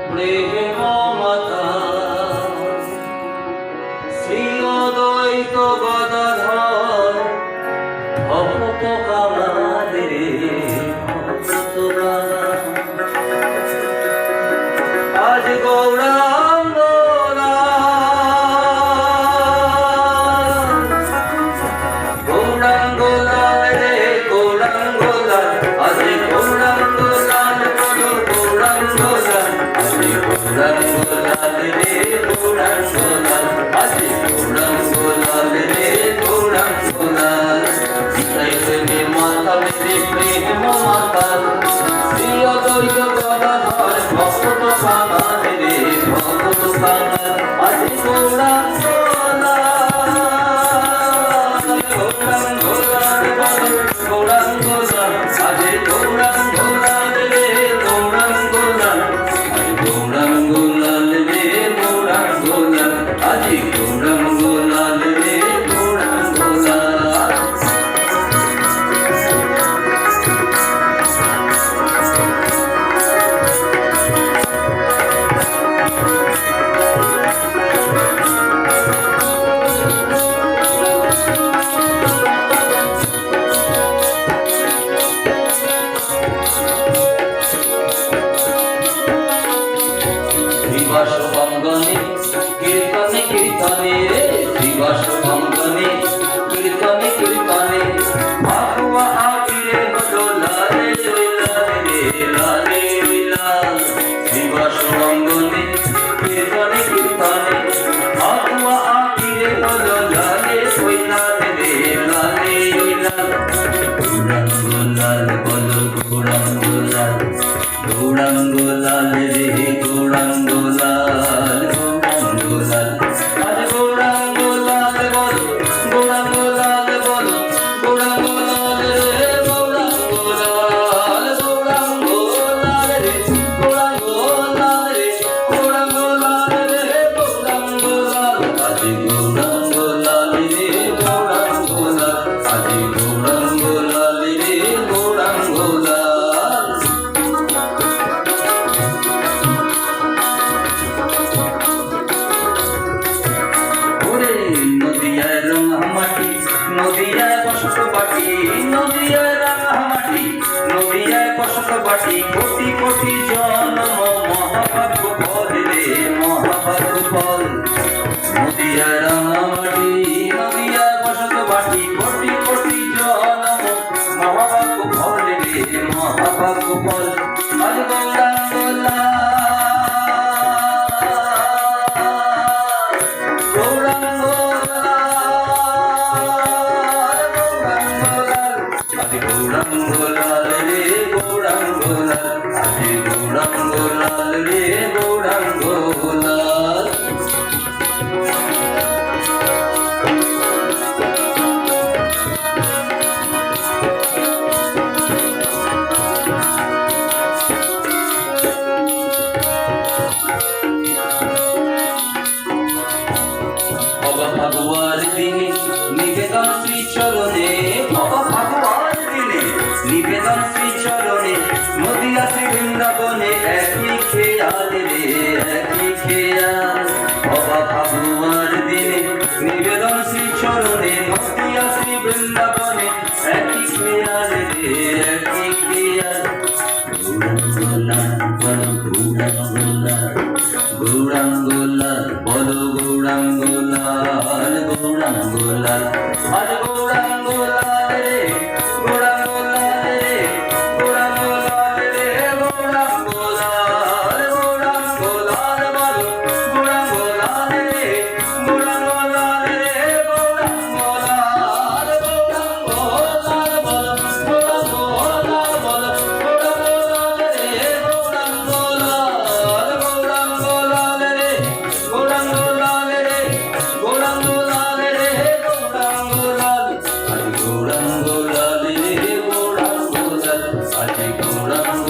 প্রেম মাতা শ্রী অদ্বৈত গদাধর ভবপকামাদের আজ গৌরাঙ্গ গৌরাঙ্গ লাল রে গৌরাঙ্গ লাল আজ গৌরাঙ্গ লাল বলো গৌরাঙ্গ লাল আজ গৌরাঙ্গ লাল রে গৌরাঙ্গ লাল আজ গৌরাঙ্গ লাল রে গৌরাঙ্গ লাল শ্রী মাতা মেরে প্রেম মাতা শ্রী অদ্বৈত গদাধর ভক্ত কামার রে ভক্ত কামার আজ গৌরাঙ্গ দিবস বন্দনে কীর্তনে কীর্তনে দিবস বন্দনে কীর্তনে কীর্তনে ভাগুয়া আবিরে হলো লালে লালে লালে লাল দিবস বন্দনে কীর্তনে কীর্তনে ভাগুয়া আবিরে হলো লালে লালে লালে লাল গৌরাঙ্গ লাল বলো গৌরাঙ্গ লাল গৌরাঙ্গ লাল রে গৌরাঙ্গ লাল গৌরাঙ্গ লাল আজ গৌরাঙ্গ লাল বলো গৌরাঙ্গ লাল বলো গৌরাঙ্গ লাল রে গৌরাঙ্গ লাল গৌরাঙ্গ লাল রে গৌরাঙ্গ লাল রে গৌরাঙ্গ লাল রে গৌরাঙ্গ লাল আজ গৌরাঙ্গ লাল রে গৌরাঙ্গ লাল আজ গৌরাঙ্গ লাল রে গৌরাঙ্গ লাল নদিয়ায় বসত বাটি নদিয়ায় রাঙামাটি নদিয়ায় বসত বাটি কোটি কোটি জন্ম মহাভাগ্য ফল রে মহাভাগ্য ফল নদিয়ায় রাঙামাটি নদিয়ায় বসত বাটি কোটি কোটি জন্ম মহাভাগ্য ফল রে মহাভাগ্য ফল আজ গৌরাঙ্গ লাল গৌরাঙ্গ গৌরাঙ্গ লাল রে গৌরাঙ্গ লাল আজ গৌরাঙ্গ লাল রে গৌরাঙ্গ লাল বাবা ভাগুয়ার দিনে নিবেদন শ্রী চরণে বাবা ভাগুয়ার দিনে নিবেদন শ্রী চরণে নদিয়া শ্রী বৃন্দাবনে একই খেয়াল রে একই খেয়াল বাবা ভাগুয়ার দিনে নিবেদন শ্রী চরণে নদিয়া শ্রী বৃন্দাবনে একই খেয়াল রে একই খেয়াল গৌরাঙ্গ লাল বলো গৌরাঙ্গ লাল গৌরাঙ্গ লাল আজ গৌরাঙ্গ লাল রে গৌরাঙ্গ লাল রে গৌরাঙ্গ লাল রে গৌরাঙ্গ লাল গৌরাঙ্গ লাল বলো গৌরাঙ্গ লাল রে গৌরাঙ্গ লাল রে গৌরাঙ্গ লাল গৌরাঙ্গ লাল বলো গৌরাঙ্গ লাল বলো গৌরাঙ্গ লাল রে গৌরাঙ্গ লাল গৌরাঙ্গ লাল রে গৌরাঙ্গ লাল রে গৌরাঙ্গ লাল রে গৌরাঙ্গ লাল আজ গৌরাঙ্গ লাল রে গৌরাঙ্গ লাল আজ গৌরাঙ্গ